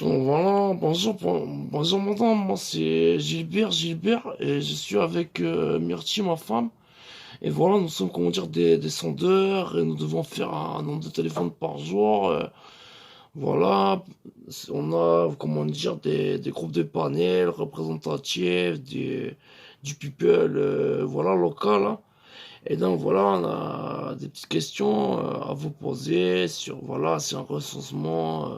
Voilà, bonjour, bonjour madame, moi c'est Gilbert, et je suis avec Myrtille, ma femme, et voilà, nous sommes, comment dire, des sondeurs, et nous devons faire un nombre de téléphones par jour, voilà, on a, comment dire, des groupes de panels représentatifs, du people, voilà, local, hein. Et donc voilà, on a des petites questions à vous poser sur, voilà, c'est un recensement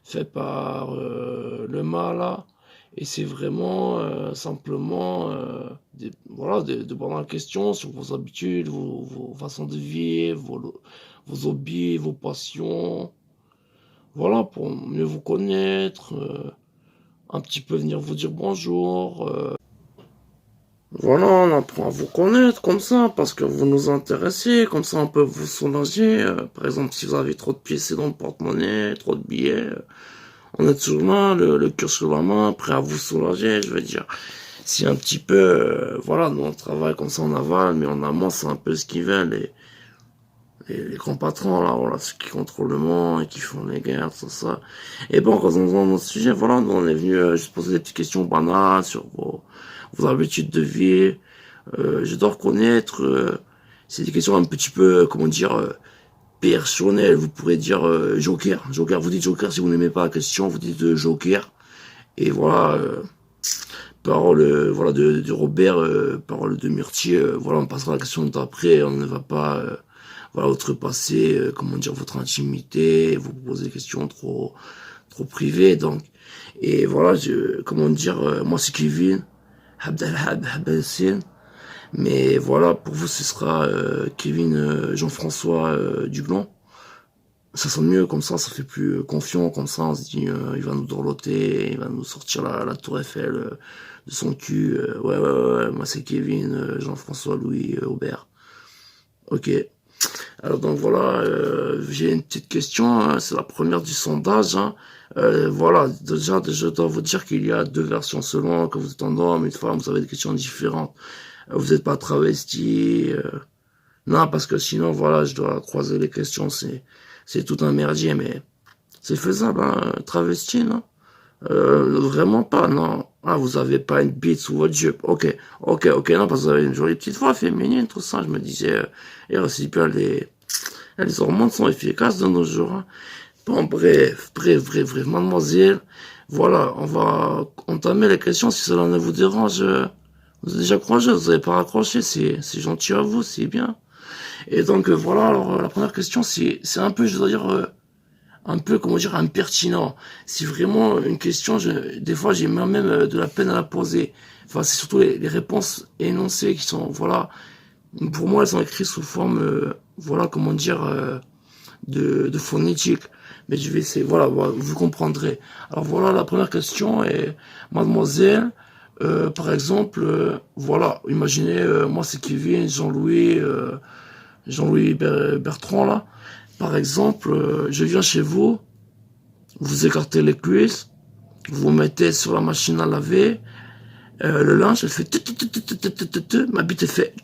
fait par le mât. Et c'est vraiment simplement voilà, de bonnes questions sur vos habitudes, vos façons de vivre, vos hobbies, vos passions. Voilà, pour mieux vous connaître, un petit peu venir vous dire bonjour. Voilà, on apprend à vous connaître comme ça, parce que vous nous intéressez, comme ça on peut vous soulager. Par exemple, si vous avez trop de pièces dans le porte-monnaie, trop de billets, on est toujours là, le cœur sur la main, prêt à vous soulager, je veux dire. Si un petit peu, voilà, nous on travaille comme ça en aval, mais en amont c'est un peu ce qu'ils veulent, les grands patrons, là, voilà, ceux qui contrôlent le monde et qui font les guerres, tout ça. Et bon, quand on est dans notre sujet, voilà, nous on est venu juste poser des petites questions banales sur vos habitudes de vie. Je dois reconnaître, c'est des questions un petit peu, comment dire, personnelles. Vous pourrez dire Joker. Joker, vous dites Joker si vous n'aimez pas la question, vous dites Joker. Et voilà, parole voilà de Robert, parole de Myrtille, voilà, on passera à la question d'après, on ne va pas voilà, outrepasser, comment dire, votre intimité, vous poser des questions trop privées, donc. Et voilà, comment dire, moi c'est Kevin, Abdelhab Habassin, mais voilà, pour vous ce sera Kevin Jean-François Duglan. Ça sonne mieux comme ça fait plus confiant, comme ça on se dit il va nous dorloter, il va nous sortir la tour Eiffel de son cul. Ouais, moi c'est Kevin, Jean-François Louis Aubert. Ok. Alors donc voilà, j'ai une petite question, hein, c'est la première du sondage, hein. Voilà, déjà, je dois vous dire qu'il y a deux versions selon que vous êtes un homme, une femme, vous avez des questions différentes. Vous n'êtes pas travesti, non, parce que sinon, voilà, je dois croiser les questions, c'est tout un merdier, mais c'est faisable, hein, travesti, non? Vraiment pas, non. Ah, vous avez pas une bite sous votre jupe. Ok, non, parce que vous avez une jolie petite voix féminine, tout ça, je me disais, et aussi bien les hormones sont efficaces de nos jours, hein. Bon, bref, mademoiselle, voilà, on va entamer les questions si cela ne vous dérange. Vous êtes déjà courageux, vous n'avez pas raccroché, c'est gentil à vous, c'est bien. Et donc voilà, alors la première question, c'est un peu, je dois dire, un peu, comment dire, impertinent. C'est vraiment une question, des fois j'ai même de la peine à la poser. Enfin, c'est surtout les réponses énoncées qui sont, voilà, pour moi elles sont écrites sous forme, voilà, comment dire, de phonétique. Mais je vais essayer, voilà, vous comprendrez. Alors voilà, la première question est, mademoiselle, par exemple, voilà, imaginez, moi c'est Kevin, Jean-Louis Bertrand là. Par exemple, je viens chez vous, vous écartez les cuisses, vous mettez sur la machine à laver, le linge, elle fait ma bite elle fait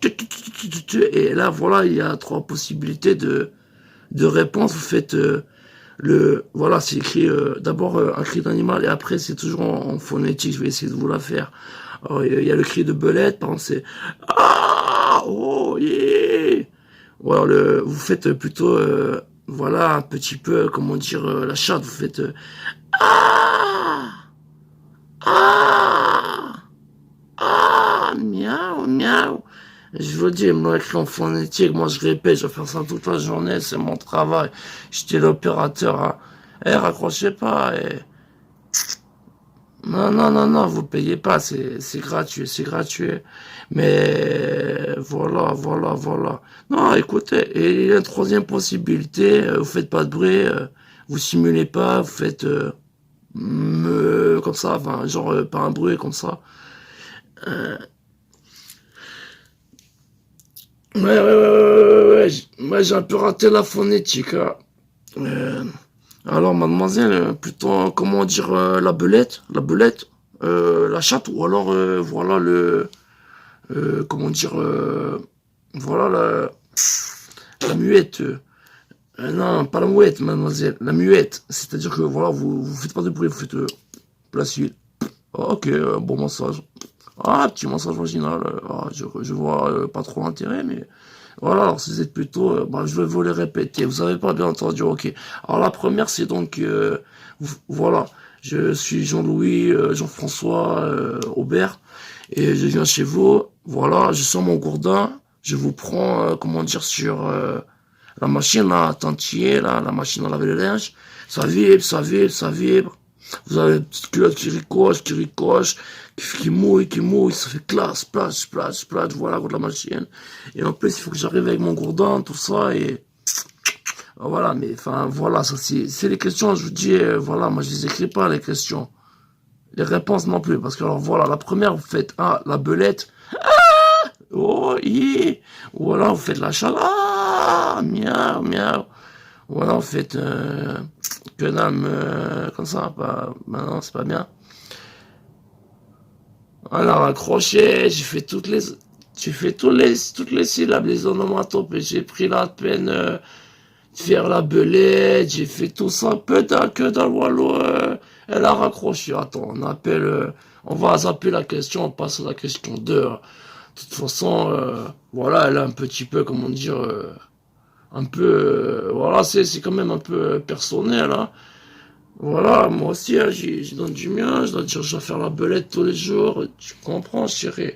et là voilà, il y a trois possibilités de réponse. Vous faites voilà, c'est écrit d'abord un cri d'animal et après c'est toujours en phonétique. Je vais essayer de vous la faire. Alors, il y a le cri de belette, par exemple c'est ah oh yeah. Ou alors vous faites plutôt voilà un petit peu comment dire la chatte. Vous faites ah ah miaou miaou. Je vous dis, moi, écrit en phonétique, moi je répète, je vais faire ça toute la journée, c'est mon travail. J'étais l'opérateur, hein. Eh, raccrochez pas, eh. Non, vous payez pas, c'est gratuit, c'est gratuit. Mais voilà. Non, écoutez, et il y a une troisième possibilité, vous faites pas de bruit, vous simulez pas, vous faites comme ça, enfin, genre pas un bruit comme ça. Ouais, j'ai un peu raté la phonétique, hein. Euh, alors, mademoiselle, plutôt, comment dire, la belette, la chatte, ou alors, voilà, comment dire, voilà, la muette. Non, pas la mouette, mademoiselle, la muette. C'est-à-dire que, voilà, vous faites pas de bruit, vous faites placide. Ok, bon massage. Ah, petit massage vaginal. Je vois pas trop l'intérêt, mais voilà, alors si vous êtes plutôt, bah, je vais vous les répéter. Vous avez pas bien entendu, ok. Alors la première, c'est donc, voilà, je suis Jean-Louis, Jean-François Aubert, et je viens chez vous. Voilà, je sors mon gourdin, je vous prends, comment dire, sur la machine à tentier, là, la machine à laver le linge. Ça vibre, ça vibre, ça vibre. Vous avez une petite culotte qui ricoche, qui mouille, ça fait classe, splash, splash, splash, voilà, contre la machine. Et en plus, il faut que j'arrive avec mon gourdin, tout ça, et voilà, mais enfin, voilà, ça c'est les questions, je vous dis, voilà, moi je les écris pas, les questions. Les réponses non plus, parce que alors voilà, la première, vous faites, la belette, oh, voilà, vous faites la chatte, miaou, miaou. Voilà, vous faites, que dalle, comme ça, pas, bah non, c'est pas bien. Alors, accroché, j'ai fait toutes les syllabes, les onomatopées, j'ai pris la peine de faire la belette, j'ai fait tout ça, que dalle, Wallo, elle a raccroché. Attends, on va zapper la question, on passe à la question 2. De toute façon, voilà, elle a un petit peu, comment dire, un peu, voilà, c'est quand même un peu personnel, hein. Voilà, moi aussi, hein, j'y donne du mien, je dois dire, je dois faire la belette tous les jours, tu comprends, chérie,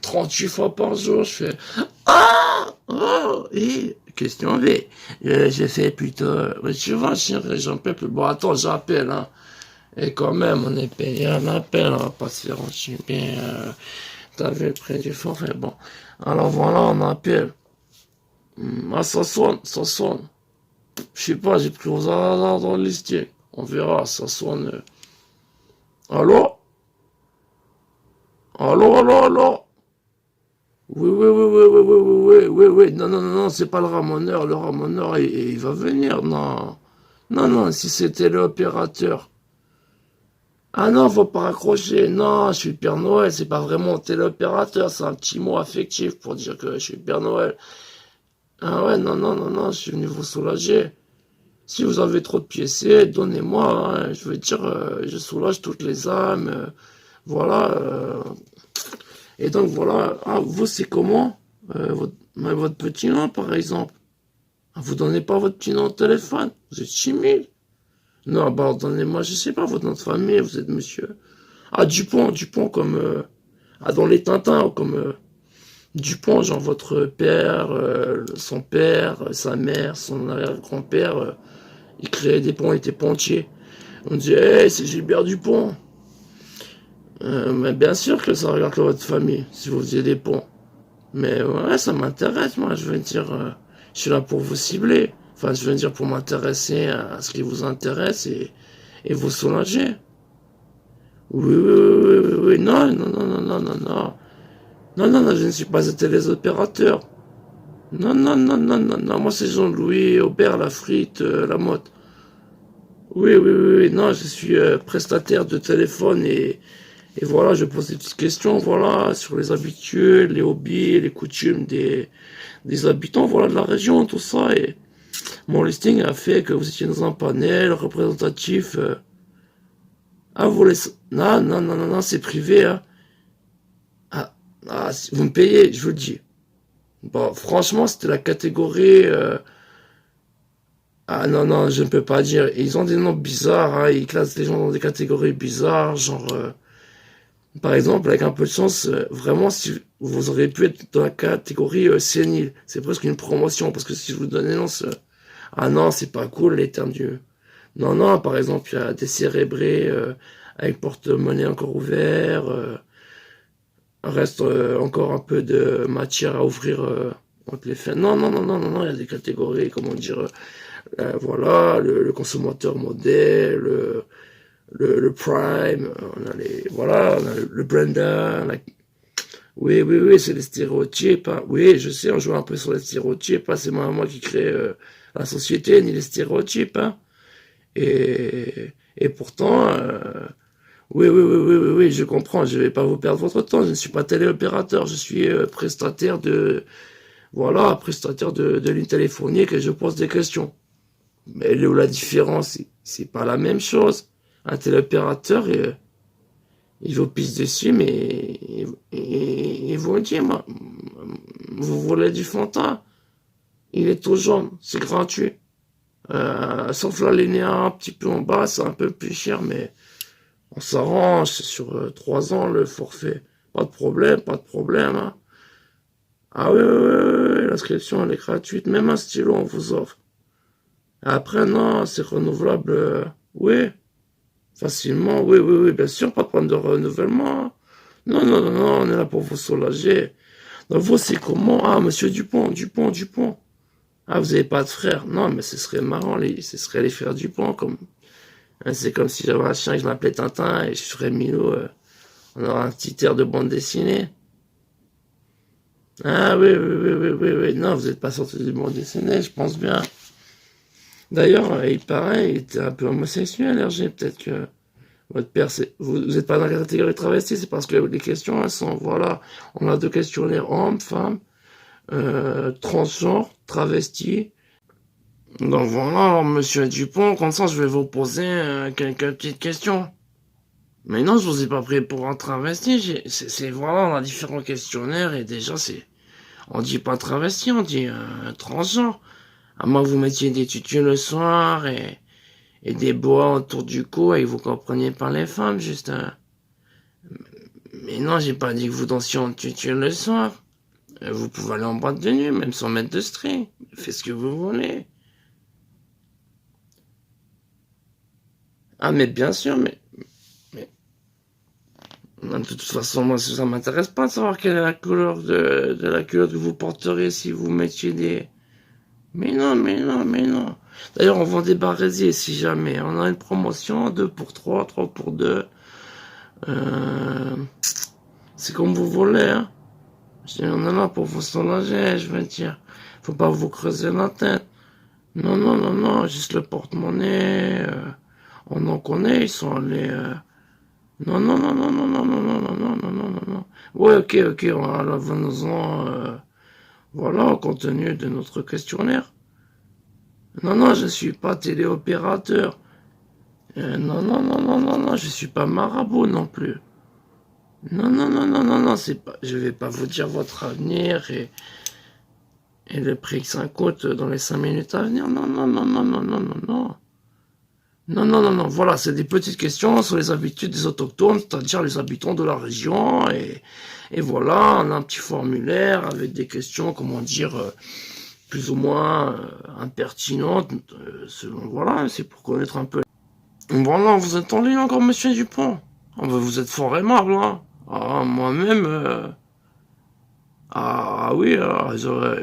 38 fois par jour, je fais, question V, j'ai fait plutôt, mais tu vois, chérie, j'en peux plus, bon, attends, j'appelle, hein, et quand même, on est payé un appel, on va pas se faire enchumer, t'as vu le prix du forfait, bon, alors voilà, on appelle, ça sonne, ça sonne. Je sais pas, j'ai pris aux hasard dans le listing. On verra, ça sonne. Allô? Allô, allô, allô? Oui, oui, oui, oui, oui, oui, oui, oui, oui, oui. Non, non, non, non, c'est pas le ramoneur, il va venir, non. Non, non, si c'était l'opérateur. Ah non, faut pas raccrocher. Non, je suis le Père Noël, c'est pas vraiment téléopérateur, c'est un petit mot affectif pour dire que je suis le Père Noël. Ah ouais, non, non, non, non, je suis venu vous soulager. Si vous avez trop de piécés, donnez-moi, hein, je veux dire, je soulage toutes les âmes, voilà. Et donc voilà, vous c'est comment votre petit nom par exemple. Vous donnez pas votre petit nom au téléphone, vous êtes timide. Non, bah donnez-moi, je sais pas, votre nom de famille, vous êtes monsieur. Ah, Dupont, Dupont comme, dans les Tintins, comme Dupont, genre votre père, son père, sa mère, son arrière-grand-père, il créait des ponts, il était pontier. On dit, hey, c'est Gilbert Dupont. Mais bien sûr que ça regarde votre famille, si vous faisiez des ponts. Mais ouais, ça m'intéresse, moi, je veux dire, je suis là pour vous cibler. Enfin, je veux dire, pour m'intéresser à ce qui vous intéresse et vous soulager. Oui, oui, oui, oui, oui, oui, non, non, non, non, non, non, non. Non, non, non, je ne suis pas un téléopérateur. Non, non, non, non, non, non, moi c'est Jean-Louis Aubert, la frite, la motte. Oui, oui, oui, oui, non, je suis prestataire de téléphone et voilà, je pose des petites questions, voilà, sur les habitudes, les hobbies, les coutumes des habitants, voilà, de la région, tout ça. Et mon listing a fait que vous étiez dans un panel représentatif. Vous laissez... Non, non, non, non, non, c'est privé, hein. Ah, si vous me payez, je vous le dis. Bon, franchement, c'était la catégorie... non, non, je ne peux pas dire. Ils ont des noms bizarres, hein, ils classent les gens dans des catégories bizarres, genre... par exemple, avec un peu de chance, vraiment, si vous auriez pu être dans la catégorie sénile, c'est presque une promotion, parce que si je vous donne non, non, c'est pas cool, les termes du... Non, non, par exemple, il y a des cérébrés avec porte-monnaie encore ouvert, reste encore un peu de matière à ouvrir entre les fins. Non, non, non, non, non, non, il y a des catégories, comment dire, voilà, le consommateur modèle, le Prime, on a les, voilà, on a le Brenda, oui, oui, oui, c'est les stéréotypes, hein. Oui, je sais, on joue un peu sur les stéréotypes, hein. C'est moi qui crée la société, ni les stéréotypes, hein. Et pourtant, oui, oui, oui, oui, oui, oui, je comprends, je vais pas vous perdre votre temps, je ne suis pas téléopérateur, je suis prestataire de, voilà, un prestataire de ligne téléphonique et je pose des questions. Mais elle est où la différence? C'est pas la même chose. Un téléopérateur, il vous pisse dessus, mais il vous dit, moi, vous voulez du Fanta? Il est tout jaune, c'est gratuit. Sauf la linéa un petit peu en bas, c'est un peu plus cher, mais on s'arrange, c'est sur 3 ans le forfait. Pas de problème, pas de problème. Hein. Ah oui, oui, oui, oui, l'inscription elle est gratuite, même un stylo on vous offre. Après, non, c'est renouvelable, oui, facilement, oui, oui, oui, bien sûr, pas de problème de renouvellement. Hein. Non, non, non, non, on est là pour vous soulager. Donc vous, c'est comment? Ah, monsieur Dupont, Dupont, Dupont. Ah, vous avez pas de frère? Non, mais ce serait marrant, ce serait les frères Dupont, comme... Hein, c'est comme si j'avais un chien et je m'appelais Tintin et je ferais Milo, on aurait un petit air de bande dessinée. Ah oui, oui, oui, oui, oui, oui. Non, vous n'êtes pas sorti du bande dessinée, je pense bien. D'ailleurs, il paraît, il était un peu homosexuel, Hergé. Peut-être que votre père, vous n'êtes pas dans la catégorie travesti, c'est parce que les questions, elles sont, voilà, on a 2 questionnaires, homme, femme, transgenre, travesti. Donc voilà, alors, monsieur Dupont, comme ça, je vais vous poser quelques petites questions. Mais non, je vous ai pas pris pour un travesti, c'est, voilà, on a différents questionnaires et déjà, on dit pas travesti, on dit transgenre. À moins que vous mettiez des tutus le soir et des boas autour du cou et que vous compreniez pas les femmes, juste. Mais non, j'ai pas dit que vous dansiez en tutu le soir. Vous pouvez aller en boîte de nuit, même sans mettre de string. Faites ce que vous voulez. Ah, mais bien sûr, mais de toute façon, moi, ça m'intéresse pas de savoir quelle est la couleur de la culotte que vous porteriez si vous mettiez des... Mais non, mais non, mais non. D'ailleurs, on vend des barésiers si jamais. On a une promotion, 2 pour 3, 3 pour 2. Euh, c'est comme vous voulez, hein. On est là pour vous soulager, je veux dire. Faut pas vous creuser la tête. Non, non, non, non, juste le porte-monnaie. On en connaît, ils sont allés... Non, non, non, non, non, non, non, non, non, non, non, non, non, non. Ouais, ok, ok, voilà, venons-en, voilà, au contenu de notre questionnaire. Non, non, je suis pas téléopérateur. Non, non, non, non, non, non, je suis pas marabout non plus. Non, non, non, non, non, non, c'est pas, je vais pas vous dire votre avenir et le prix que ça coûte dans les 5 minutes à venir. Non, non, non, non, non, non, non, non. Non, non, non, non, voilà, c'est des petites questions sur les habitudes des autochtones, c'est-à-dire les habitants de la région, et voilà, on a un petit formulaire avec des questions, comment dire, plus ou moins impertinentes, selon, voilà, c'est pour connaître un peu. Voilà, vous êtes en ligne encore, monsieur Dupont. Ah, bah, vous êtes fort aimable, hein. Ah, moi-même, ah oui, j'aurais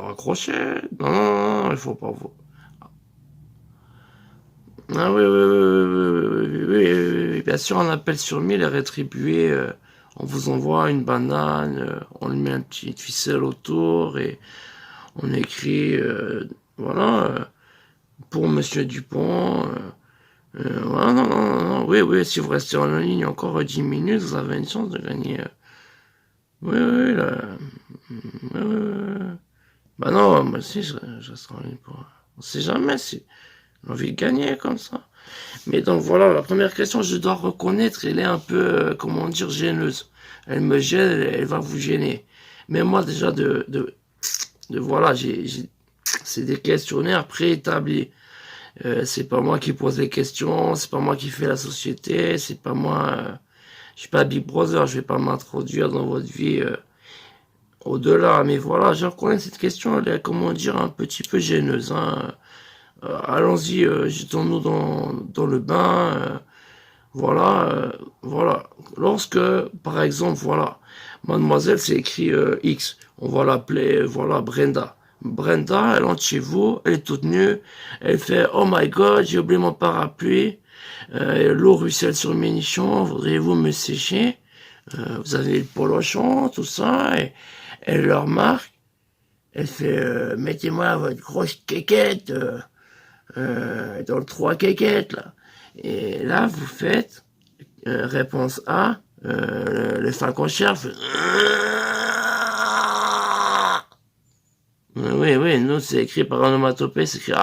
raccroché. Non, non, non, il faut pas vous. Ah oui, oui, oui, oui, oui, oui, oui, oui, bien sûr, un appel sur 1000 est rétribué. On vous envoie une banane, on lui met un petit ficelle autour et on écrit, voilà, pour Monsieur Dupont. Voilà, non, non, non, non, oui, oui, si vous restez en ligne encore 10 minutes, vous avez une chance de gagner. Oui, oui, là. Oui, oui, oui. Bah non, moi aussi, je reste en ligne pour... On sait jamais si j'ai envie de gagner comme ça. Mais donc voilà, la première question, je dois reconnaître, elle est un peu, comment dire, gêneuse. Elle me gêne, elle va vous gêner. Mais moi déjà voilà, c'est des questionnaires préétablis. C'est pas moi qui pose les questions, c'est pas moi qui fais la société, c'est pas moi, je suis pas Big Brother, je vais pas m'introduire dans votre vie au-delà. Mais voilà, je reconnais cette question, elle est, comment dire, un petit peu gêneuse. Hein. Allons-y, jetons-nous dans le bain. Voilà, voilà. Lorsque, par exemple, voilà, mademoiselle, c'est écrit X, on va l'appeler, voilà, Brenda. Brenda, elle entre chez vous, elle est toute nue, elle fait « Oh my God, j'ai oublié mon parapluie, l'eau ruisselle sur mes nichons, voudriez-vous me sécher ?» Vous avez le polochon, tout ça, et elle le remarque, elle fait Mettez-moi votre grosse quéquette dans le 3 quéquettes, là. » Et là, vous faites réponse A, le falcon fait Oui, oui, nous, c'est écrit par onomatopée, c'est écrit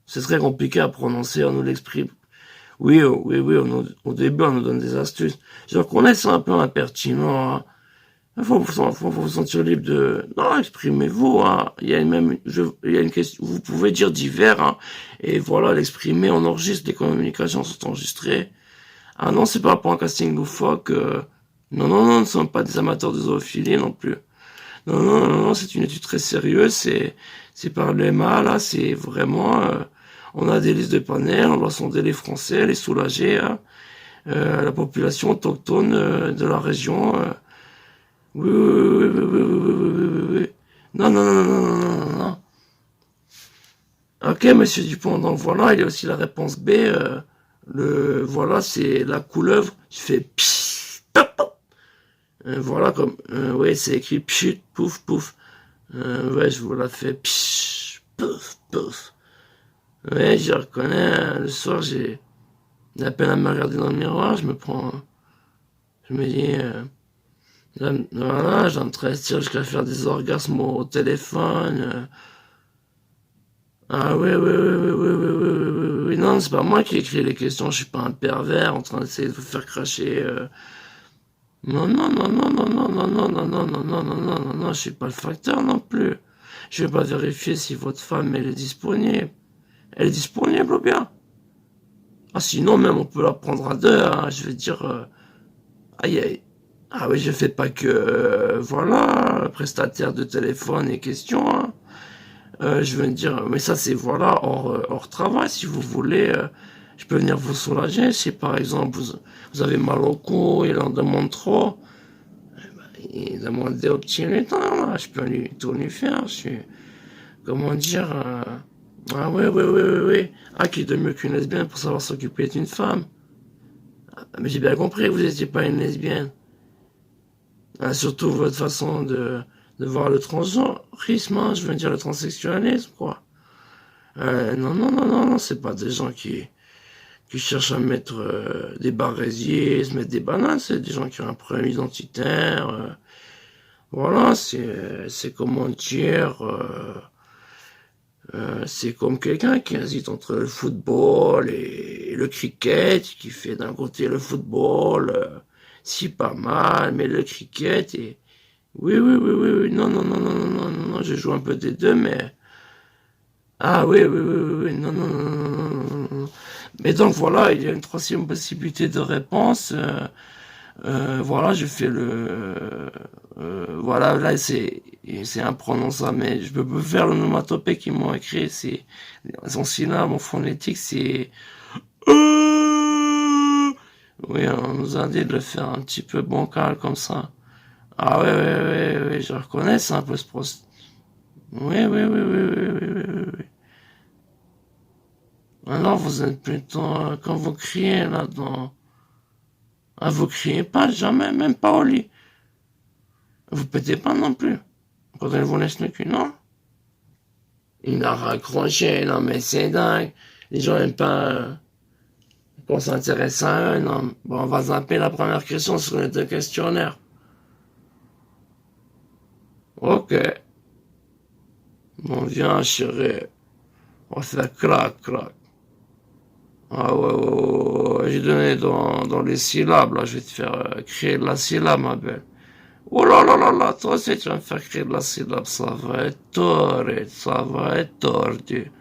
c'est très compliqué à prononcer, on nous l'exprime. Oui, oui, oui, au début, on nous donne des astuces. Je reconnais, c'est un peu impertinent, hein. Faut vous sentir libre de... Non, exprimez-vous, hein. Il y a une question, vous pouvez dire divers, hein. Et voilà, l'exprimer, on enregistre, les communications sont enregistrées. Ah non, c'est pas pour un casting loufoque, non, non, non, nous ne sommes pas des amateurs de zoophilie non plus. Non, non, non, non, c'est une étude très sérieuse, c'est par l'EMA, là, c'est vraiment, on a des listes de panels, on doit sonder les Français, les soulager, hein, la population autochtone de la région, oui, oui, oui, oui, oui, oui, oui, oui, oui, oui. Non, non, non, non, non, non, non, non. Ok, monsieur Dupont, donc voilà, il y a aussi la réponse B, voilà, c'est la couleuvre qui fait psst, pop, pop. Voilà, comme, oui, c'est écrit pchut, pouf, pouf. Ouais, je vous la fais psst, pouf, pouf. Ouais, je reconnais, hein, le soir, j'ai la peine à me regarder dans le miroir, je me dis, voilà, j'ai en train de jusqu'à faire des orgasmes au téléphone, ah oui, oui, oui, oui, oui, oui, oui, oui, oui, oui, non, c'est pas moi qui écris les questions, je suis pas un pervers en train d'essayer de vous faire cracher. Non, non, non, non, non, non, non, non, non, non, non, non, non, non, non, non, je suis pas le facteur non plus. Je vais pas vérifier si votre femme, elle est disponible. Elle est disponible ou bien? Ah, sinon, même, on peut la prendre à deux, hein, je veux dire, aïe, aïe. Ah oui, je fais pas que, voilà, prestataire de téléphone et questions, hein. Je veux dire, mais ça c'est voilà hors travail. Si vous voulez, je peux venir vous soulager. Si par exemple vous avez mal au cou, il en demande trop, il demande des petits lutins, là, je peux tout lui faire. Comment dire, ah oui, oui, oui, oui, oui. Ah, qui est de mieux qu'une lesbienne pour savoir s'occuper d'une femme. Ah, mais j'ai bien compris que vous n'étiez pas une lesbienne. Ah, surtout votre façon de voir le transgenrisme, hein, je veux dire le transsexualisme, quoi. Non, non, non, non, non, c'est pas des gens qui cherchent à mettre des barésiers, se mettre des bananes, c'est des gens qui ont un problème identitaire. Voilà, c'est comment dire, c'est comme quelqu'un qui hésite entre le football et le cricket, qui fait d'un côté le football, si pas mal, mais le cricket et oui, oui, oui, oui, oui, non, non, non, non, non, non, non, je joue un peu des deux, mais ah oui, oui, oui, oui, oui, non, non, non, non, non, non, non. Mais donc voilà, il y a une troisième possibilité de réponse. Voilà, je fais voilà, là c'est imprononçable, mais je peux pas faire le nomatopée qu'ils m'ont écrit. C'est son syllabe en phonétique, c'est oui, on nous a dit de le faire un petit peu bancal comme ça. Ah ouais, ouais, ouais, ouais, je reconnais, c'est un peu ce procès. Oui, oui, oui, oui, oui, oui, oui, oui, oui. Alors vous êtes plutôt, quand vous criez là-dedans, ah, vous criez pas jamais, même pas au lit. Vous pétez pas non plus. Quand elle vous laisse le cul, non? Il a raccroché, non mais c'est dingue. Les gens aiment pas qu'on s'intéresse à eux, non. Bon, on va zapper la première question sur les deux questionnaires. Ok. Bon, viens, chérie. On va faire clac, clac. Ah ouais, ouais, ouais, ouais. J'ai donné dans les syllabes, là. Je vais te faire créer de la syllabe, ma belle. Oh là là là là, toi aussi tu vas me faire créer de la syllabe, ça va être torride, ça va être tordu.